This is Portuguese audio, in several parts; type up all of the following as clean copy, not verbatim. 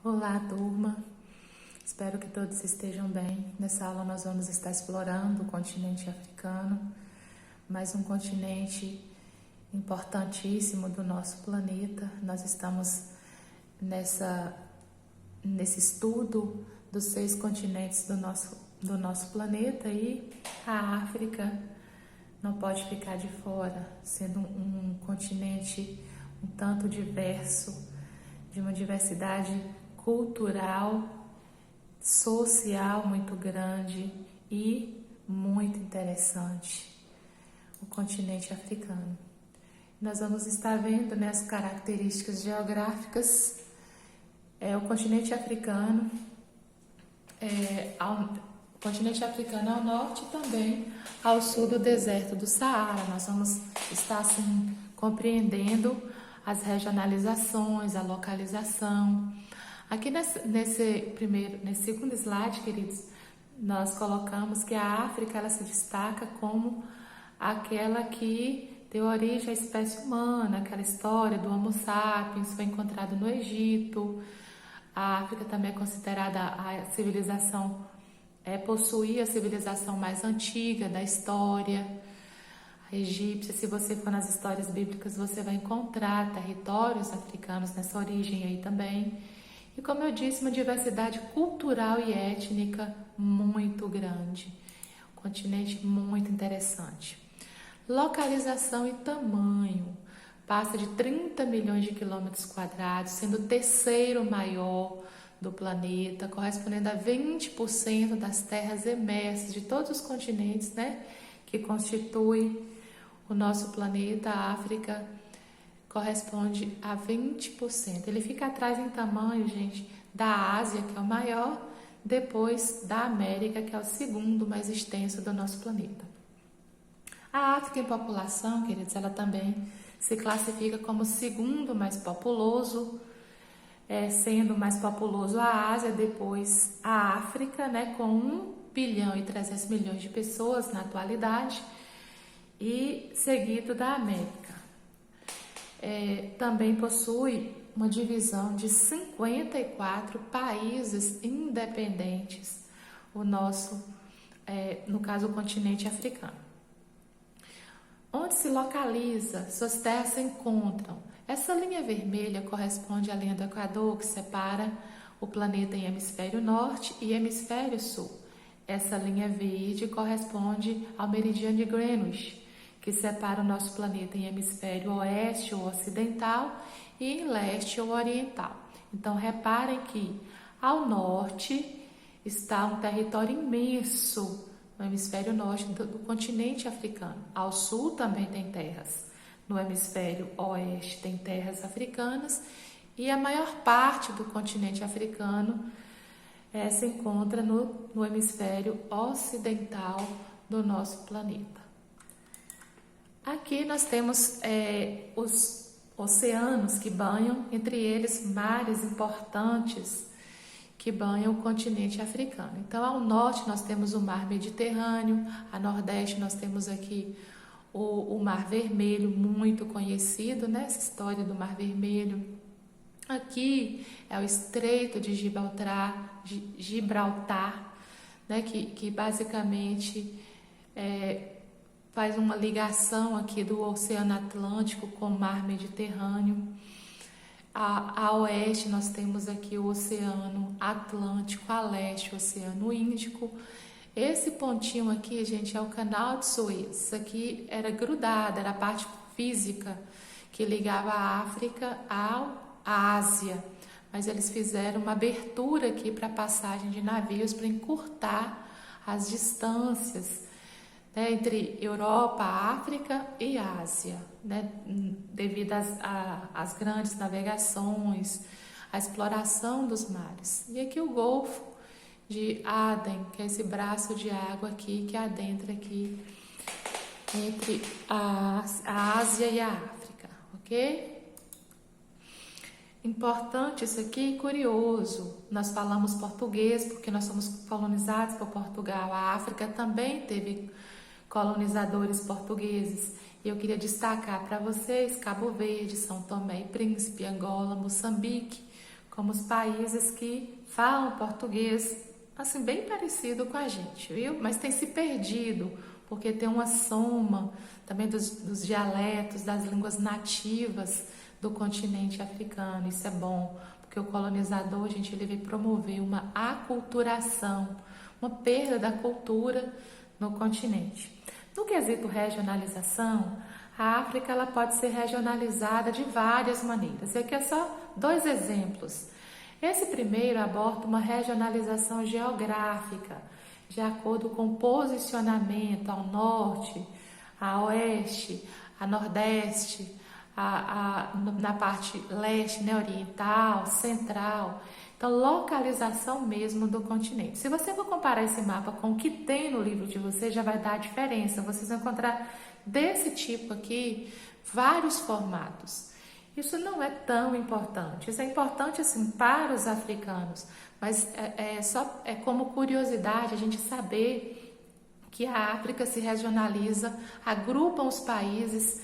Olá, turma. Espero que todos estejam bem. Nessa aula nós vamos estar explorando o continente africano, mais um continente importantíssimo do nosso planeta. Nós estamos nesse estudo dos 6 continentes do nosso planeta e a África não pode ficar de fora, sendo um continente um tanto diverso, de uma diversidade cultural, social muito grande e muito interessante, o continente africano. Nós vamos estar vendo as características geográficas. O continente africano o continente africano ao norte e também ao sul do deserto do Saara. Nós vamos estar assim compreendendo as regionalizações, a localização. Aqui nesse segundo slide, queridos, nós colocamos que a África ela se destaca como aquela que deu origem à espécie humana, aquela história do Homo sapiens, foi encontrado no Egito. A África também é considerada a civilização, possuía a civilização mais antiga da história, a egípcia. Se você for nas histórias bíblicas, você vai encontrar territórios africanos nessa origem aí também. E como eu disse, uma diversidade cultural e étnica muito grande. Um continente muito interessante. Localização e tamanho. Passa de 30 milhões de quilômetros quadrados, sendo o terceiro maior do planeta, correspondendo a 20% das terras emersas de todos os continentes, que constituem o nosso planeta. A África corresponde a 20%. Ele fica atrás em tamanho, gente, da Ásia, que é o maior, depois da América, que é o segundo mais extenso do nosso planeta. A África em população, queridos, ela também se classifica como o segundo mais populoso, sendo mais populoso a Ásia, depois a África, com 1 bilhão e 300 milhões de pessoas na atualidade, e seguido da América. Também possui uma divisão de 54 países independentes, no caso o continente africano. Onde se localiza, suas terras se encontram. Essa linha vermelha corresponde à linha do Equador, que separa o planeta em hemisfério norte e hemisfério sul. Essa linha verde corresponde ao meridiano de Greenwich, que separa o nosso planeta em hemisfério oeste ou ocidental e em leste ou oriental. Então, reparem que ao norte está um território imenso no hemisfério norte do continente africano. Ao sul também tem terras. No hemisfério oeste tem terras africanas e a maior parte do continente africano se encontra no hemisfério ocidental do nosso planeta. Aqui nós temos os oceanos que banham, entre eles mares importantes que banham o continente africano. Então, ao norte nós temos o Mar Mediterrâneo, a nordeste nós temos aqui o Mar Vermelho, muito conhecido, essa história do Mar Vermelho. Aqui é o Estreito de Gibraltar, que basicamente faz uma ligação aqui do Oceano Atlântico com o Mar Mediterrâneo. A oeste nós temos aqui o Oceano Atlântico, a leste o Oceano Índico. Esse pontinho aqui, gente, é o Canal de Suez. Isso aqui era grudado, era a parte física que ligava a África à Ásia. Mas eles fizeram uma abertura aqui para passagem de navios para encurtar as distâncias entre Europa, África e Ásia, devido às grandes navegações, à exploração dos mares. E aqui o Golfo de Aden, que é esse braço de água aqui que adentra aqui entre a Ásia e a África, ok? Importante isso aqui, curioso, nós falamos português porque nós somos colonizados por Portugal. A África também teve colonizadores portugueses. E eu queria destacar para vocês Cabo Verde, São Tomé e Príncipe, Angola, Moçambique, como os países que falam português, assim, bem parecido com a gente, viu? Mas tem se perdido, porque tem uma soma também dos dialetos, das línguas nativas do continente africano. Isso é bom, porque o colonizador, gente, ele veio promover uma aculturação, uma perda da cultura no continente. No quesito regionalização, a África ela pode ser regionalizada de várias maneiras. E aqui é só 2 exemplos. Esse primeiro aborda uma regionalização geográfica, de acordo com o posicionamento ao norte, a oeste, a nordeste, na parte leste, né, oriental, central. Então, localização mesmo do continente. Se você for comparar esse mapa com o que tem no livro de vocês, já vai dar a diferença. Vocês vão encontrar desse tipo aqui vários formatos. Isso não é tão importante. Isso é importante assim para os africanos, mas é como curiosidade a gente saber que a África se regionaliza, agrupam os países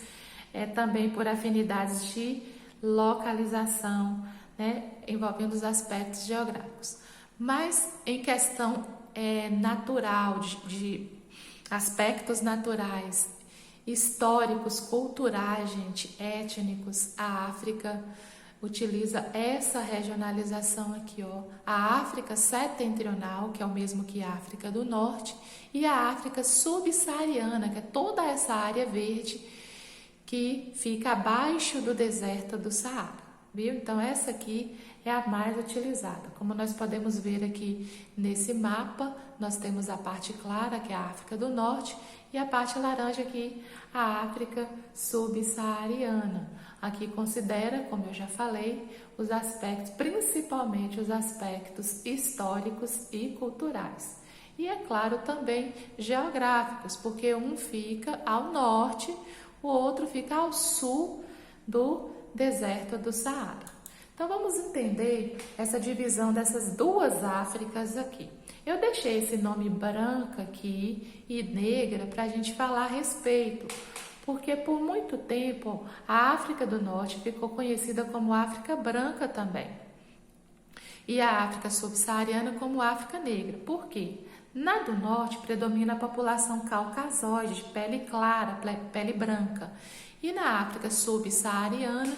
também por afinidades de localização, né, envolvendo os aspectos geográficos. Mas em questão natural, de aspectos naturais, históricos, culturais, gente, étnicos, a África utiliza essa regionalização aqui, ó. A África setentrional, que é o mesmo que a África do Norte, e a África subsaariana, que é toda essa área verde que fica abaixo do deserto do Saara, viu? Então essa aqui é a mais utilizada. Como nós podemos ver aqui nesse mapa, nós temos a parte clara, que é a África do Norte, e a parte laranja aqui, a África subsaariana. Aqui considera, como eu já falei, os aspectos, principalmente os aspectos históricos e culturais. E é claro também geográficos, porque um fica ao norte, o outro fica ao sul do deserto do Saara. Então vamos entender essa divisão dessas 2 Áfricas aqui. Eu deixei esse nome branca aqui e negra para a gente falar a respeito, porque por muito tempo a África do Norte ficou conhecida como África Branca também, e a África Subsaariana como África Negra. Por quê? Na do Norte predomina a população caucasoide, de pele clara, pele branca, e na África Subsaariana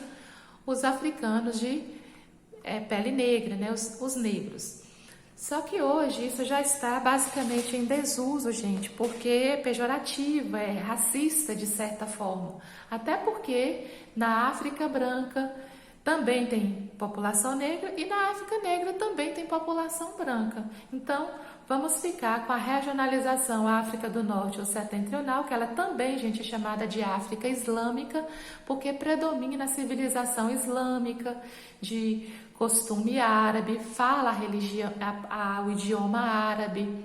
os africanos de pele negra, né? Os negros. Só que hoje isso já está basicamente em desuso, gente, porque é pejorativo, é racista de certa forma. Até porque na África branca também tem população negra e na África negra também tem população branca. Então, vamos ficar com a regionalização África do Norte ou setentrional, que ela também, gente, é chamada de África Islâmica, porque predomina a civilização islâmica, de costume árabe, fala a religião, o idioma árabe.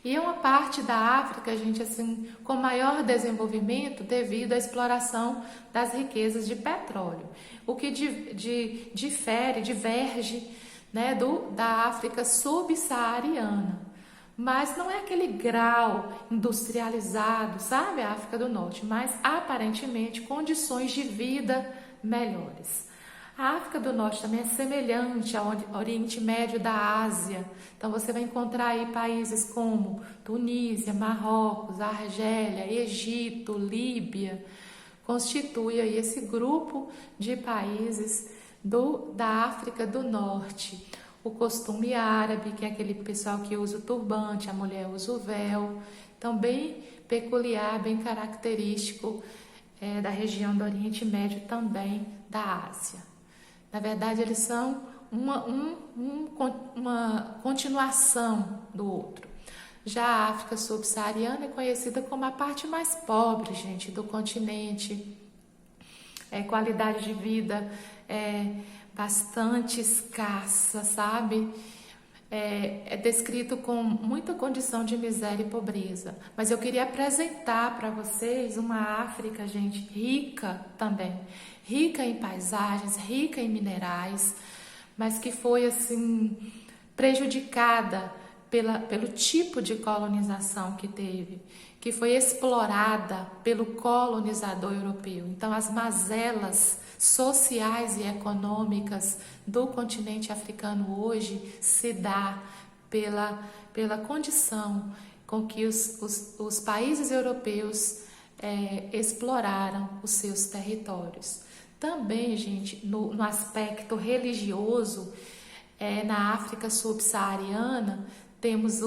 E é uma parte da África, gente, assim, com maior desenvolvimento devido à exploração das riquezas de petróleo, o que diverge, né, da África subsaariana. Mas não é aquele grau industrializado, sabe, a África do Norte, mas aparentemente condições de vida melhores. A África do Norte também é semelhante ao Oriente Médio da Ásia. Então você vai encontrar aí países como Tunísia, Marrocos, Argélia, Egito, Líbia. Constitui aí esse grupo de países da África do Norte. O costume árabe, que é aquele pessoal que usa o turbante, a mulher usa o véu. Então bem peculiar, bem característico da região do Oriente Médio, também da Ásia. Na verdade, eles são uma continuação do outro. Já a África subsaariana é conhecida como a parte mais pobre, gente, do continente. Qualidade de vida bastante escassa, sabe? É descrito com muita condição de miséria e pobreza. Mas eu queria apresentar para vocês uma África, gente, rica também. Rica em paisagens, rica em minerais, mas que foi, assim, prejudicada pelo tipo de colonização que teve, que foi explorada pelo colonizador europeu. Então, as mazelas sociais e econômicas do continente africano hoje se dá pela condição com que os países europeus exploraram os seus territórios. Também, gente, no aspecto religioso, na África subsaariana, temos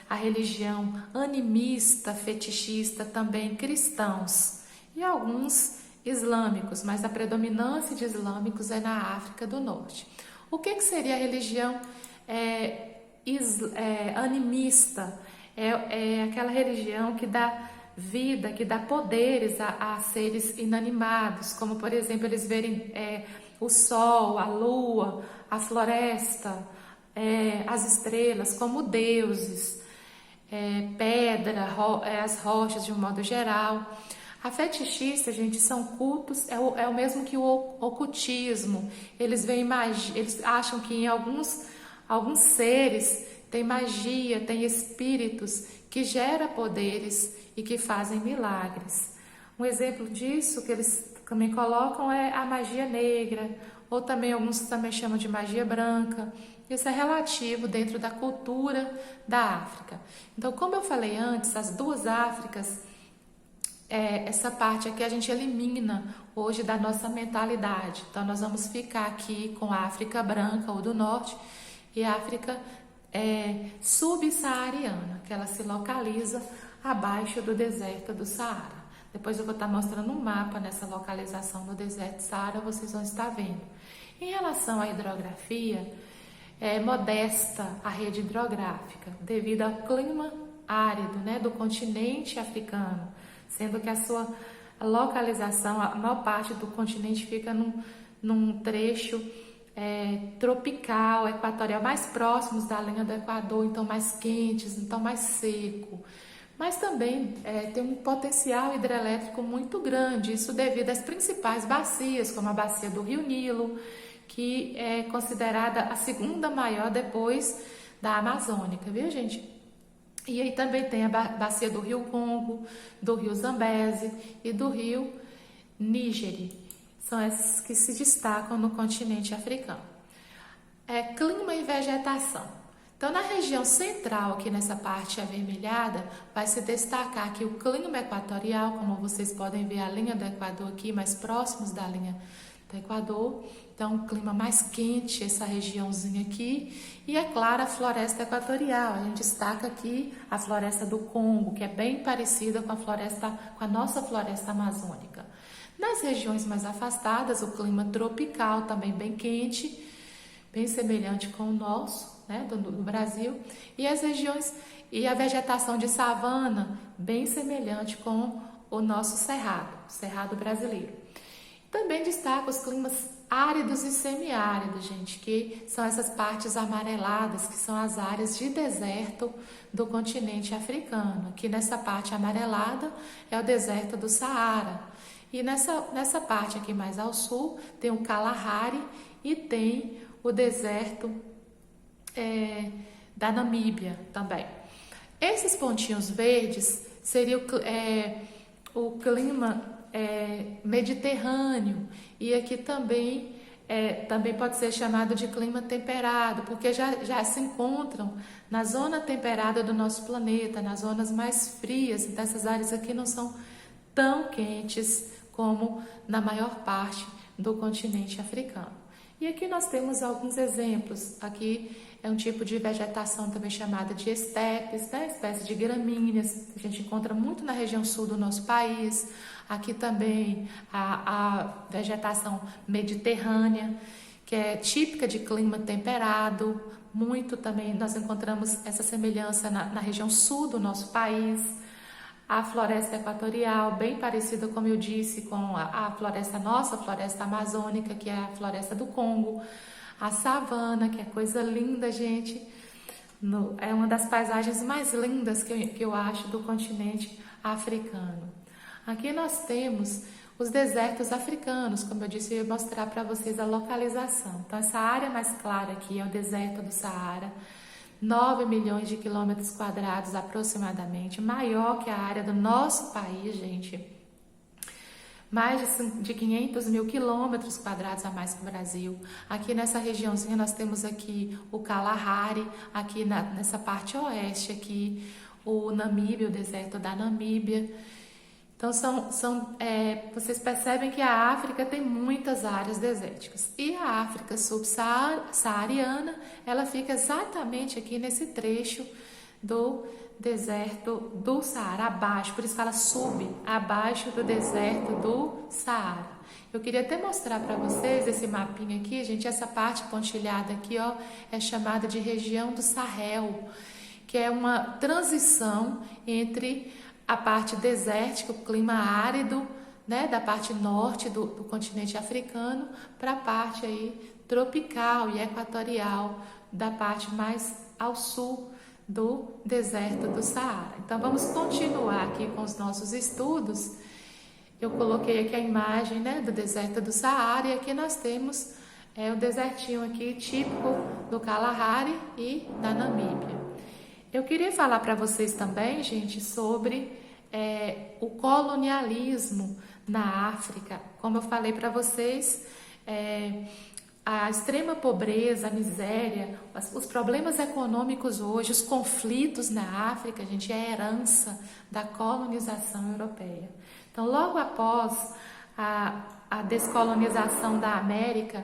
a religião animista, fetichista, também cristãos e alguns islâmicos, mas a predominância de islâmicos é na África do Norte. O que seria a religião animista? É aquela religião que dá vida, que dá poderes a seres inanimados, como por exemplo eles verem o sol, a lua, a floresta, as estrelas como deuses, pedra, as rochas de um modo geral. A fetichista, gente, são cultos, é o mesmo que o ocultismo. Eles veem magia, eles acham que em alguns seres tem magia, tem espíritos que geram poderes e que fazem milagres. Um exemplo disso que eles também colocam é a magia negra, ou também alguns também chamam de magia branca. Isso é relativo dentro da cultura da África. Então, como eu falei antes, as duas Áfricas, essa parte aqui a gente elimina hoje da nossa mentalidade. Então, nós vamos ficar aqui com a África branca ou do norte e a África subsaariana, que ela se localiza abaixo do deserto do Saara. Depois eu vou estar mostrando um mapa nessa localização do deserto do Saara, vocês vão estar vendo. Em relação à hidrografia, é modesta a rede hidrográfica devido ao clima árido, do continente africano, sendo que a sua localização, a maior parte do continente fica num trecho tropical, equatorial, mais próximos da linha do Equador, então mais quentes, então mais seco. Mas também tem um potencial hidrelétrico muito grande, isso devido às principais bacias, como a bacia do Rio Nilo, que é considerada a segunda maior depois da Amazônica, viu, gente? E aí também tem a bacia do Rio Congo, do Rio Zambeze e do Rio Níger. São essas que se destacam no continente africano. Clima e vegetação. Então, na região central, aqui nessa parte avermelhada, vai se destacar aqui o clima equatorial, como vocês podem ver a linha do Equador aqui, mais próximos da linha do Equador. Então, um clima mais quente, essa regiãozinha aqui. E, é claro, a floresta equatorial. A gente destaca aqui a floresta do Congo, que é bem parecida com a nossa floresta amazônica. Nas regiões mais afastadas, o clima tropical, também bem quente, bem semelhante com o nosso, do Brasil. E as regiões e a vegetação de savana, bem semelhante com o nosso cerrado brasileiro. Também destaca os climas áridos e semiáridos, gente, que são essas partes amareladas, que são as áreas de deserto do continente africano. Aqui nessa parte amarelada é o deserto do Saara. E nessa parte aqui mais ao sul tem o Kalahari e tem o deserto da Namíbia também. Esses pontinhos verdes seria o clima mediterrâneo, e aqui também pode ser chamado de clima temperado, porque já se encontram na zona temperada do nosso planeta, nas zonas mais frias. Então essas áreas aqui não são tão quentes como na maior parte do continente africano. E aqui nós temos alguns exemplos. Aqui é um tipo de vegetação também chamada de estepes, espécie de gramíneas, que a gente encontra muito na região sul do nosso país. Aqui também a vegetação mediterrânea, que é típica de clima temperado. Muito também nós encontramos essa semelhança na região sul do nosso país. A floresta equatorial, bem parecida, como eu disse, com a nossa floresta amazônica, que é a floresta do Congo. A savana, que é coisa linda, gente. É uma das paisagens mais lindas que eu acho do continente africano. Aqui nós temos os desertos africanos, como eu disse, eu ia mostrar para vocês a localização. Então, essa área mais clara aqui é o deserto do Saara, 9 milhões de quilômetros quadrados aproximadamente, maior que a área do nosso país, gente. mais de 500 mil quilômetros quadrados a mais que o Brasil. Aqui nessa regiãozinha nós temos aqui o Kalahari, aqui nessa parte oeste aqui, o Namíbia, o deserto da Namíbia. Então vocês percebem que a África tem muitas áreas desérticas. E a África subsaariana, ela fica exatamente aqui nesse trecho do deserto do Saara, abaixo, por isso fala abaixo do deserto do Saara. Eu queria até mostrar para vocês esse mapinha aqui, gente, essa parte pontilhada aqui, ó, é chamada de região do Sahel, que é uma transição entre a parte desértica, o clima árido, né, da parte norte do continente africano, para a parte aí tropical e equatorial, da parte mais ao sul do deserto do Saara. Então vamos continuar aqui com os nossos estudos. Eu coloquei aqui a imagem, né, do deserto do Saara, e aqui nós temos o desertinho aqui típico do Kalahari e da Namíbia. Eu queria falar para vocês também, gente, sobre o colonialismo na África. Como eu falei para vocês, a extrema pobreza, a miséria, os problemas econômicos hoje, os conflitos na África, gente, é herança da colonização europeia. Então, logo após a descolonização da América,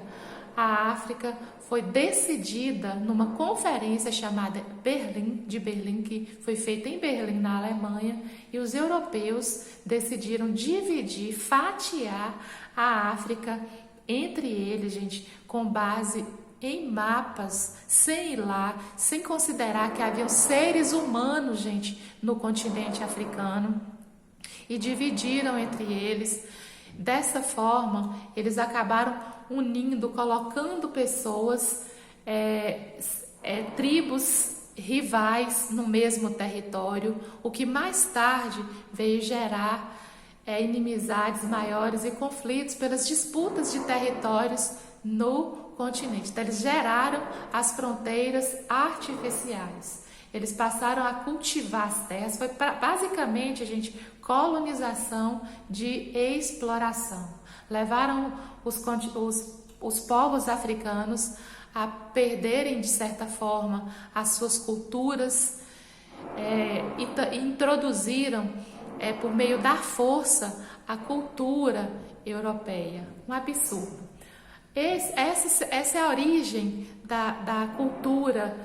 a África foi decidida numa conferência chamada de Berlim, que foi feita em Berlim, na Alemanha, e os europeus decidiram dividir, fatiar a África entre eles, gente, com base em mapas, sem ir lá, sem considerar que haviam seres humanos, gente, no continente africano, e dividiram entre eles. Dessa forma, eles acabaram unindo, colocando pessoas, tribos rivais no mesmo território, o que mais tarde veio gerar inimizades maiores e conflitos pelas disputas de territórios no continente. Então, eles geraram as fronteiras artificiais. Eles passaram a cultivar as terras. Foi basicamente, gente, colonização de exploração. Levaram os povos africanos a perderem, de certa forma, as suas culturas e introduziram, por meio da força, a cultura europeia. Um absurdo. Essa é a origem da cultura,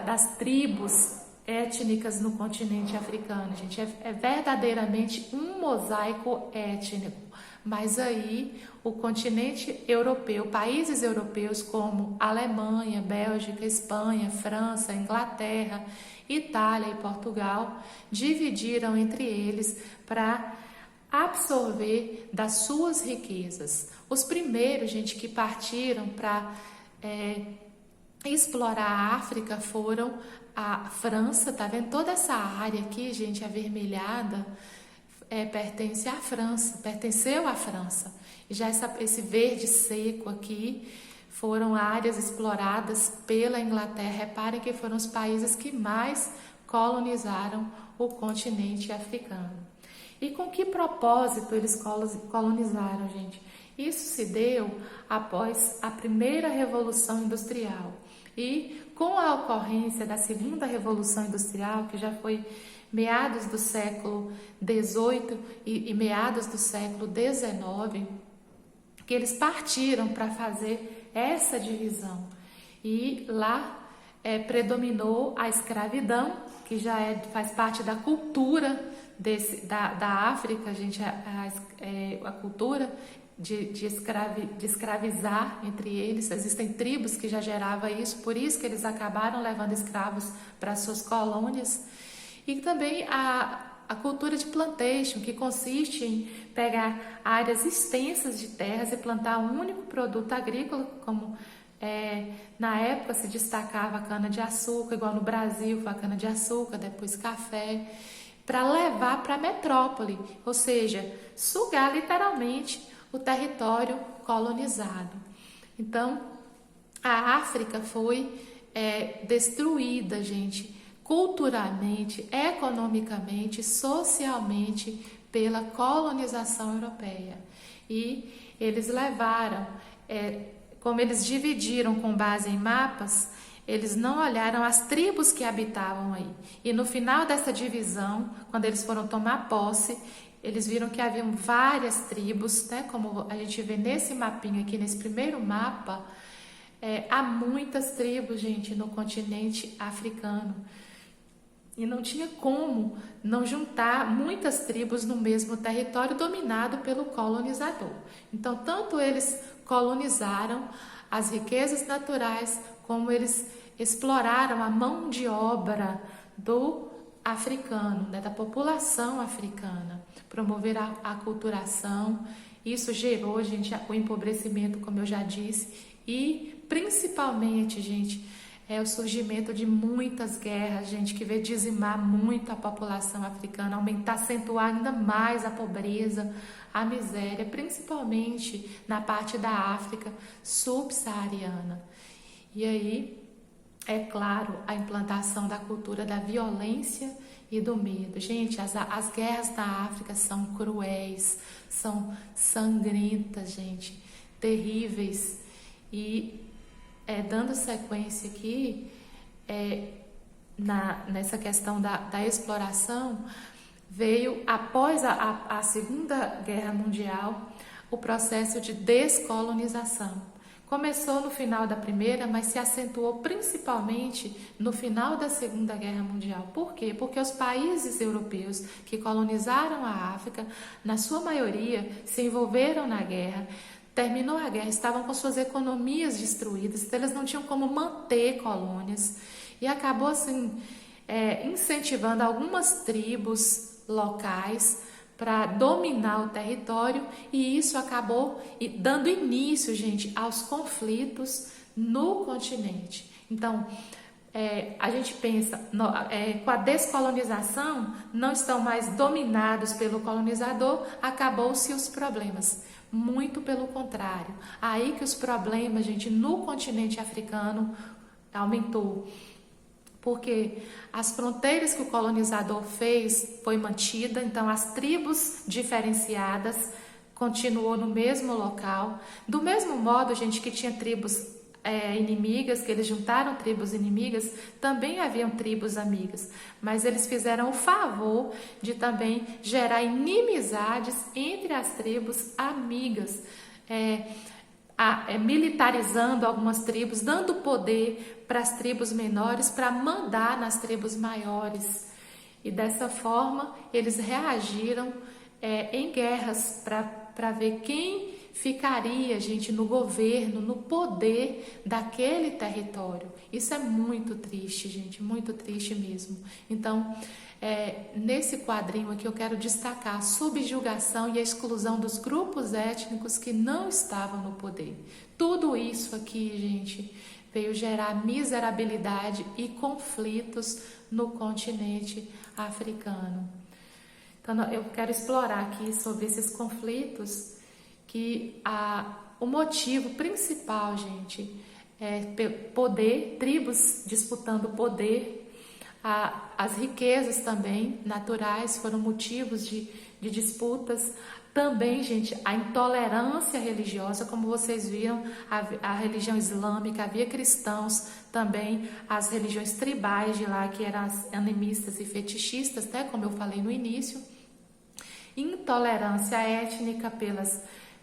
das tribos étnicas no continente africano, gente. É verdadeiramente um mosaico étnico. Mas aí o continente europeu, países europeus como Alemanha, Bélgica, Espanha, França, Inglaterra, Itália e Portugal dividiram entre eles para absorver das suas riquezas. Os primeiros, gente, que partiram para explorar a África foram a França. Tá vendo toda essa área aqui, gente, avermelhada? Pertence à França, pertenceu à França. E já esse verde seco aqui foram áreas exploradas pela Inglaterra. Reparem que foram os países que mais colonizaram o continente africano. E com que propósito eles colonizaram, gente? Isso se deu após a primeira Revolução Industrial. E com a ocorrência da segunda Revolução Industrial, que já foi meados do século XVIII e meados do século XIX, que eles partiram para fazer essa divisão. E lá predominou a escravidão, que já faz parte da cultura da África, gente, a cultura de escravizar entre eles. Existem tribos que já geravam isso, por isso que eles acabaram levando escravos para suas colônias. E também a cultura de plantation, que consiste em pegar áreas extensas de terras e plantar um único produto agrícola, como na época se destacava a cana-de-açúcar, igual no Brasil foi a cana-de-açúcar, depois café, para levar para a metrópole, ou seja, sugar literalmente o território colonizado. Então, a África foi destruída, gente, culturalmente, economicamente, socialmente, pela colonização europeia. E eles levaram, como eles dividiram com base em mapas, eles não olharam as tribos que habitavam aí. E no final dessa divisão, quando eles foram tomar posse, eles viram que haviam várias tribos, né? Como a gente vê nesse mapinha aqui, nesse primeiro mapa, há muitas tribos, gente, no continente africano. E não tinha como não juntar muitas tribos no mesmo território dominado pelo colonizador. Então, tanto eles colonizaram as riquezas naturais, como eles exploraram a mão de obra do africano, né, da população africana, promover a aculturação. Isso gerou, gente, o empobrecimento, como eu já disse, e principalmente, gente, o surgimento de muitas guerras, gente, que veio dizimar muito a população africana, aumentar, acentuar ainda mais a pobreza, a miséria, principalmente na parte da África subsaariana. E aí, é claro, a implantação da cultura da violência e do medo. Gente, as guerras na África são cruéis, são sangrentas, gente, terríveis. E dando sequência aqui, nessa questão da exploração, veio após a Segunda Guerra Mundial o processo de descolonização. Começou no final da Primeira, mas se acentuou principalmente no final da Segunda Guerra Mundial. Por quê? Porque os países europeus que colonizaram a África, na sua maioria, se envolveram na guerra. Terminou a guerra, estavam com suas economias destruídas, então eles não tinham como manter colônias. E acabou assim, incentivando algumas tribos locais para dominar o território, e isso acabou dando início, gente, aos conflitos no continente. Então, a gente pensa, com a descolonização, não estão mais dominados pelo colonizador, acabou-se os problemas. Muito pelo contrário. Aí que os problemas, gente, no continente africano aumentou. Porque as fronteiras que o colonizador fez foi mantida, então as tribos diferenciadas continuou no mesmo local. Do mesmo modo, gente, que tinha tribos inimigas, que eles juntaram tribos inimigas, também haviam tribos amigas, mas eles fizeram o favor de também gerar inimizades entre as tribos amigas, militarizando algumas tribos, dando poder para as tribos menores para mandar nas tribos maiores. E dessa forma eles reagiram em guerras para ver quem ficaria, gente, no governo, no poder daquele território. Isso é muito triste, gente, muito triste mesmo. Então, nesse quadrinho aqui eu quero destacar a subjugação e a exclusão dos grupos étnicos que não estavam no poder. Tudo isso aqui, gente, veio gerar miserabilidade e conflitos no continente africano. Então, eu quero explorar aqui sobre esses conflitos, que o motivo principal, gente, é poder, tribos disputando poder, as riquezas também naturais foram motivos de disputas. Também, gente, a intolerância religiosa, como vocês viram, a religião islâmica, havia cristãos também, as religiões tribais de lá, que eram as animistas e fetichistas, né, como eu falei no início. Intolerância étnica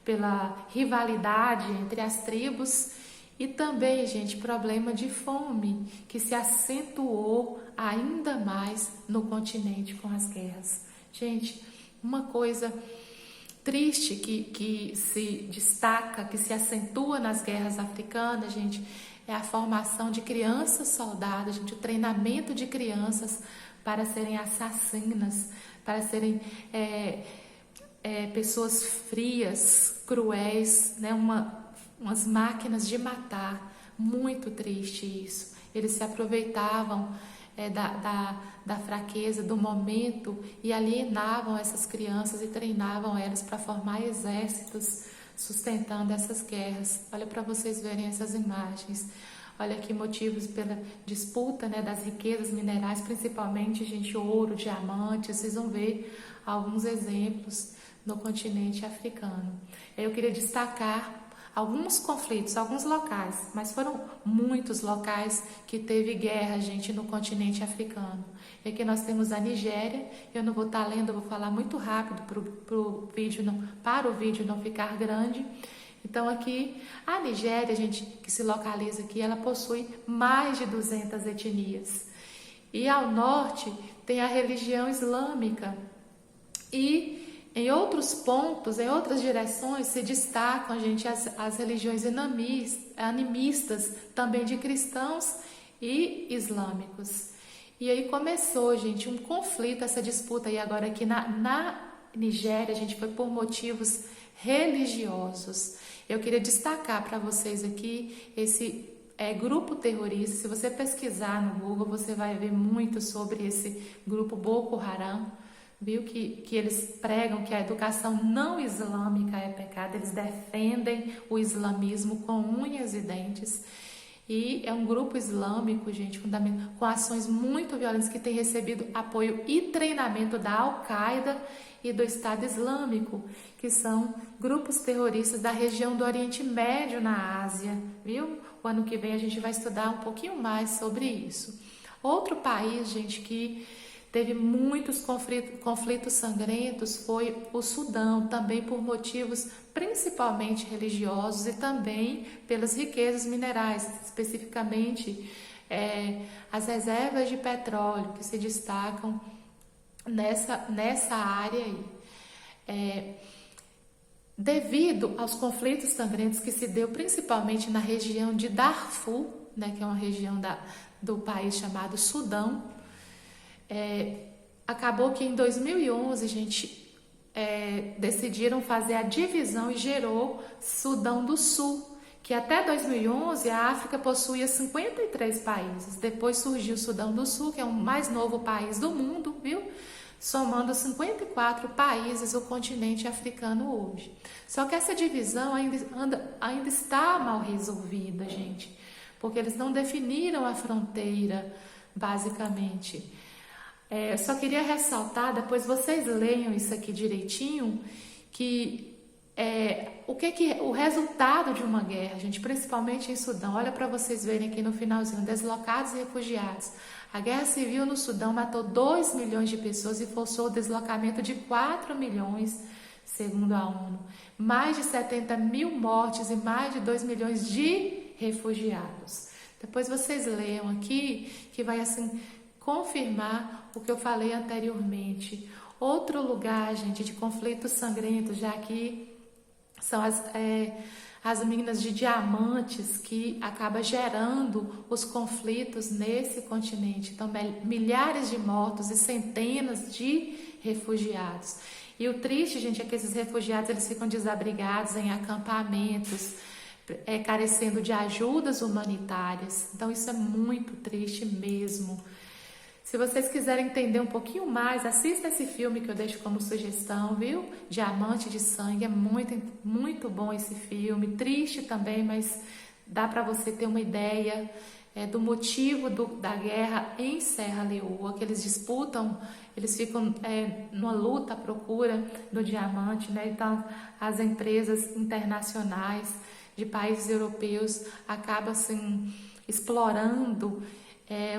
pela rivalidade entre as tribos, e também, gente, problema de fome que se acentuou ainda mais no continente com as guerras. Gente, uma coisa triste que se destaca, que se acentua nas guerras africanas, gente, é a formação de crianças soldadas, gente, o treinamento de crianças para serem assassinas, para serem pessoas frias, cruéis, né? Umas máquinas de matar. Muito triste isso. Eles se aproveitavam da fraqueza, do momento, e alienavam essas crianças e treinavam elas para formar exércitos sustentando essas guerras. Olha para vocês verem essas imagens. Olha aqui motivos pela disputa, né, das riquezas minerais, principalmente, gente, ouro, diamantes. Vocês vão ver alguns exemplos no continente africano. Eu queria destacar alguns conflitos, alguns locais, mas foram muitos locais que teve guerra, gente, no continente africano. E aqui nós temos a Nigéria. Eu não vou estar lendo, eu vou falar muito rápido para o vídeo não ficar grande. Então aqui, a Nigéria, gente, que se localiza aqui, ela possui mais de 200 etnias. E ao norte tem a religião islâmica. E em outros pontos, em outras direções, se destacam, gente, as religiões animistas, também de cristãos e islâmicos. E aí começou, gente, um conflito, essa disputa aí agora aqui na Nigéria, gente, foi por motivos religiosos. Eu queria destacar para vocês aqui esse grupo terrorista. Se você pesquisar no Google, você vai ver muito sobre esse grupo Boko Haram. Viu que eles pregam que a educação não islâmica é pecado, eles defendem o islamismo com unhas e dentes. E é um grupo islâmico, gente, com ações muito violentas que tem recebido apoio e treinamento da Al-Qaeda e do Estado Islâmico, que são grupos terroristas da região do Oriente Médio na Ásia, viu? O ano que vem a gente vai estudar um pouquinho mais sobre isso. Outro país, gente, que teve muitos conflitos sangrentos foi o Sudão, também por motivos principalmente religiosos e também pelas riquezas minerais, especificamente as reservas de petróleo que se destacam nessa área aí. Devido aos conflitos sangrentos que se deu principalmente na região de Darfur, né, que é uma região do país chamado Sudão, acabou que em 2011, gente, decidiram fazer a divisão e gerou Sudão do Sul, que até 2011 a África possuía 53 países. Depois surgiu o Sudão do Sul, que é o mais novo país do mundo, viu? Somando 54 países o continente africano hoje. Só que essa divisão ainda está mal resolvida, gente, porque eles não definiram a fronteira, basicamente. Só queria ressaltar, depois vocês leiam isso aqui direitinho, que o resultado de uma guerra, gente, principalmente em Sudão, olha para vocês verem aqui no finalzinho, deslocados e refugiados. A guerra civil no Sudão matou 2 milhões de pessoas e forçou o deslocamento de 4 milhões, segundo a ONU. Mais de 70 mil mortes e mais de 2 milhões de refugiados. Depois vocês leiam aqui, que vai assim confirmar o que eu falei anteriormente. Outro lugar, gente, de conflitos sangrentos, já que são as minas de diamantes que acaba gerando os conflitos nesse continente. Então, milhares de mortos e centenas de refugiados. E o triste, gente, é que esses refugiados eles ficam desabrigados em acampamentos, carecendo de ajudas humanitárias. Então, isso é muito triste mesmo. Se vocês quiserem entender um pouquinho mais, assista esse filme que eu deixo como sugestão, viu? Diamante de Sangue, é muito, muito bom esse filme. Triste também, mas dá para você ter uma ideia do motivo da guerra em Serra Leoa, que eles disputam, eles ficam numa luta à procura do diamante, né? Então, as empresas internacionais de países europeus acabam assim, explorando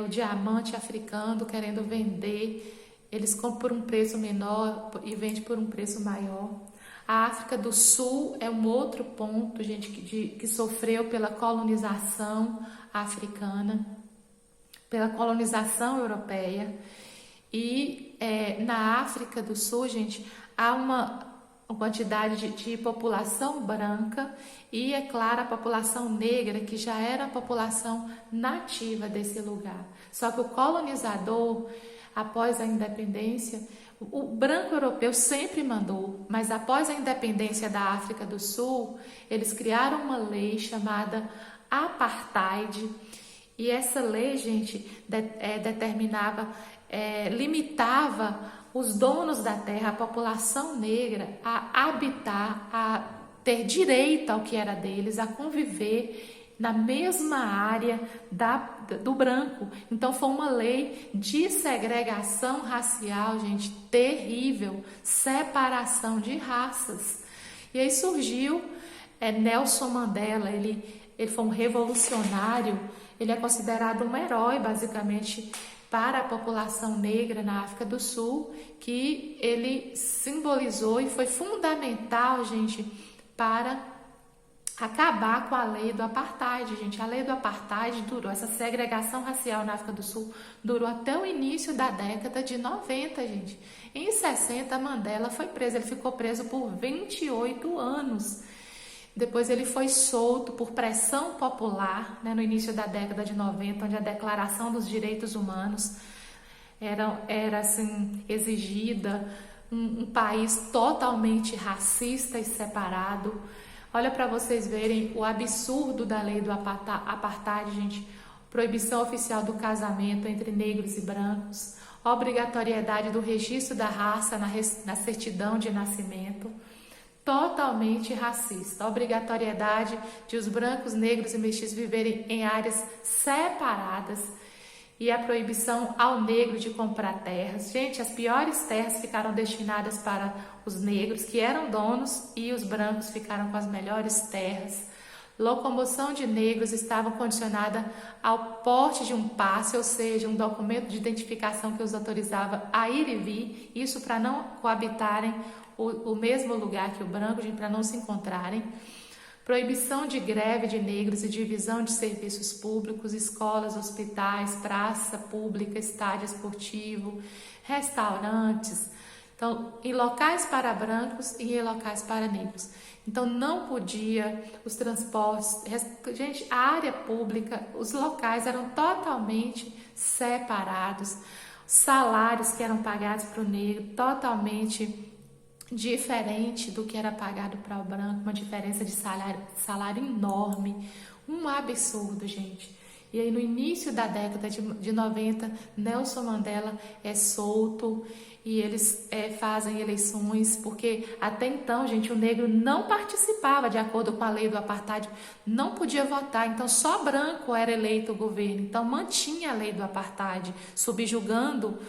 o diamante africano, querendo vender. Eles compram por um preço menor e vendem por um preço maior. A África do Sul é um outro ponto, gente, que sofreu pela colonização africana, pela colonização europeia. E na África do Sul, gente, há uma quantidade de população branca e, é claro, a população negra, que já era a população nativa desse lugar. Só que o colonizador, após a independência, o branco europeu sempre mandou, mas após a independência da África do Sul, eles criaram uma lei chamada Apartheid, e essa lei, gente, limitava os donos da terra, a população negra, a habitar, a ter direito ao que era deles, a conviver na mesma área do branco. Então foi uma lei de segregação racial, gente, terrível, separação de raças. E aí surgiu Nelson Mandela, ele foi um revolucionário, ele é considerado um herói, basicamente, para a população negra na África do Sul, que ele simbolizou e foi fundamental, gente, para acabar com a lei do apartheid, gente. A lei do apartheid durou, essa segregação racial na África do Sul durou até o início da década de 90, gente. Em 60, Mandela foi preso, ele ficou preso por 28 anos. Depois ele foi solto por pressão popular, né, no início da década de 90, onde a Declaração dos Direitos Humanos era assim, exigida, um país totalmente racista e separado. Olha para vocês verem o absurdo da lei do apartheid, gente. Proibição oficial do casamento entre negros e brancos, obrigatoriedade do registro da raça na certidão de nascimento, totalmente racista, obrigatoriedade de os brancos, negros e mestiços viverem em áreas separadas e a proibição ao negro de comprar terras. Gente, as piores terras ficaram destinadas para os negros, que eram donos, e os brancos ficaram com as melhores terras. Locomoção de negros estava condicionada ao porte de um passe, ou seja, um documento de identificação que os autorizava a ir e vir, isso para não coabitarem o mesmo lugar que o branco, para não se encontrarem. Proibição de greve de negros e divisão de serviços públicos, escolas, hospitais, praça pública, estádio esportivo, restaurantes. Então, em locais para brancos e em locais para negros. Então, não podia os transportes. Gente, a área pública, os locais eram totalmente separados. Salários que eram pagados para o negro, totalmente diferente do que era pagado para o branco, uma diferença de salário enorme, um absurdo, gente. E aí no início da década de 90, Nelson Mandela é solto e eles fazem eleições, porque até então, gente, o negro não participava de acordo com a lei do apartheid, não podia votar, então só branco era eleito o governo, então mantinha a lei do apartheid, subjugando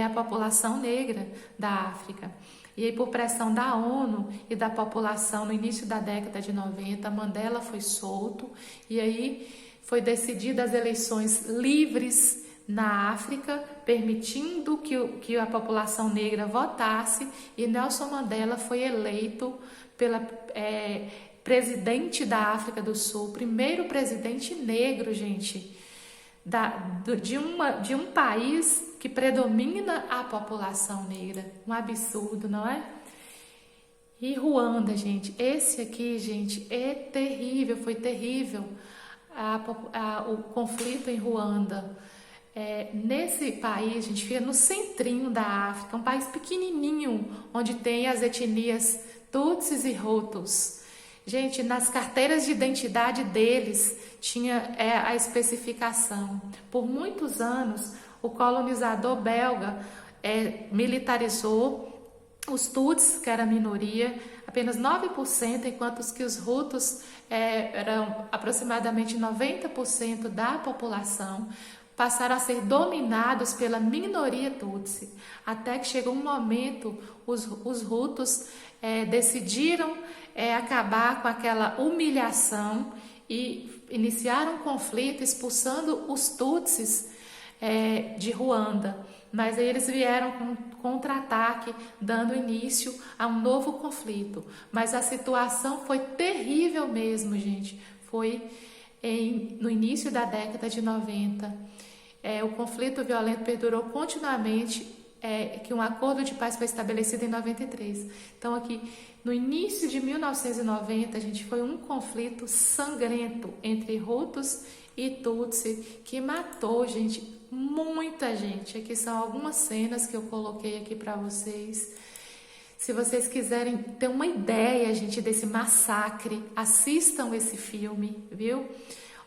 a população negra da África. E aí, por pressão da ONU e da população, no início da década de 90, Mandela foi solto e aí foi decididas as eleições livres na África, permitindo que a população negra votasse, e Nelson Mandela foi eleito pela presidente da África do Sul, primeiro presidente negro, gente, de um país que predomina a população negra. Um absurdo, não é? E Ruanda, gente, esse aqui, gente, é terrível, foi terrível o conflito em Ruanda. Nesse país, a gente fica no centrinho da África, um país pequenininho, onde tem as etnias Tutsis e Hutus. Gente, nas carteiras de identidade deles tinha a especificação. Por muitos anos, o colonizador belga militarizou os Tutsis, que era a minoria, apenas 9%, enquanto que os Hutus eram aproximadamente 90% da população, passaram a ser dominados pela minoria Tutsi, até que chegou um momento, os Hutus decidiram acabar com aquela humilhação e iniciaram um conflito expulsando os Tutsis de Ruanda. Mas aí eles vieram com um contra-ataque, dando início a um novo conflito. Mas a situação foi terrível mesmo, gente. Foi no início da década de 90. O conflito violento perdurou continuamente, que um acordo de paz foi estabelecido em 93. Então aqui, no início de 1990, gente, foi um conflito sangrento entre Hutus e Tutsi, que matou, gente, muita gente. Aqui são algumas cenas que eu coloquei aqui para vocês. Se vocês quiserem ter uma ideia, gente, desse massacre, assistam esse filme, viu?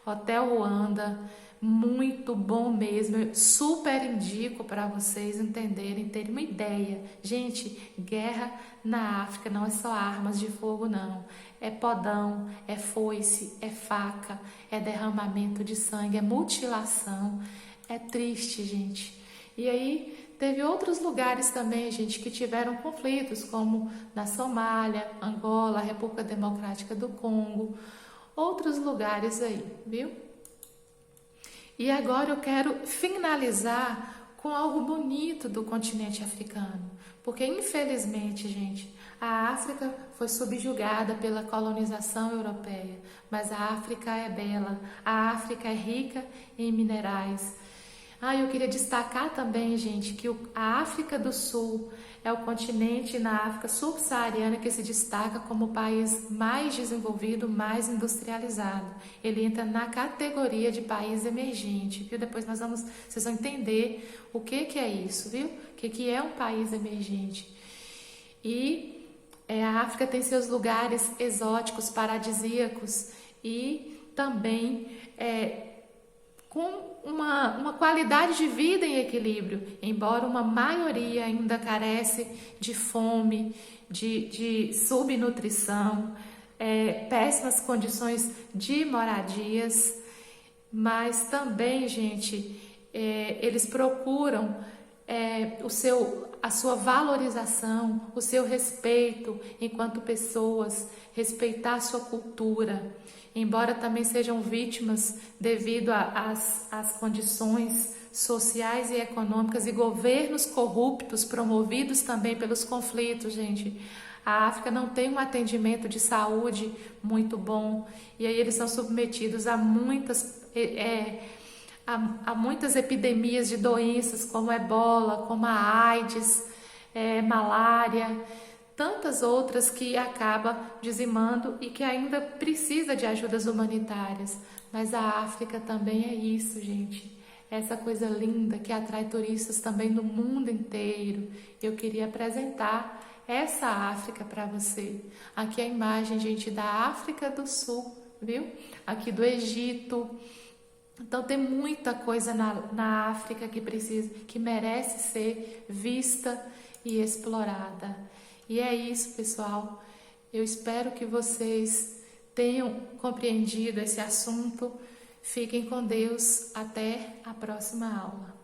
Hotel Ruanda, muito bom mesmo. Eu super indico para vocês entenderem, terem uma ideia. Gente, guerra na África não é só armas de fogo, não. é podão, é foice, é faca, é derramamento de sangue, é mutilação. É triste, gente. E aí teve outros lugares também, gente, que tiveram conflitos, como na Somália, Angola, República Democrática do Congo, outros lugares aí, viu? E agora eu quero finalizar com algo bonito do continente africano, porque infelizmente, gente, a África foi subjugada pela colonização europeia, mas a África é bela, a África é rica em minerais. Eu queria destacar também, gente, que a África do Sul é o continente na África subsaariana que se destaca como o país mais desenvolvido, mais industrializado. Ele entra na categoria de país emergente, viu? Depois vocês vão entender o que é isso, viu? O que é um país emergente. E a África tem seus lugares exóticos, paradisíacos e também com uma qualidade de vida em equilíbrio, embora uma maioria ainda carece de fome, de subnutrição, péssimas condições de moradias, mas também, gente, eles procuram a sua valorização, o seu respeito enquanto pessoas, respeitar a sua cultura, embora também sejam vítimas devido às condições sociais e econômicas e governos corruptos promovidos também pelos conflitos, gente. A África não tem um atendimento de saúde muito bom e aí eles são submetidos a muitas epidemias de doenças como ebola, como a AIDS, malária, tantas outras que acaba dizimando e que ainda precisa de ajudas humanitárias. Mas a África também é isso, gente. Essa coisa linda que atrai turistas também do mundo inteiro. Eu queria apresentar essa África para você. Aqui a imagem, gente, da África do Sul, viu? Aqui do Egito. Então tem muita coisa na África que merece ser vista e explorada. E é isso, pessoal. Eu espero que vocês tenham compreendido esse assunto. Fiquem com Deus. Até a próxima aula.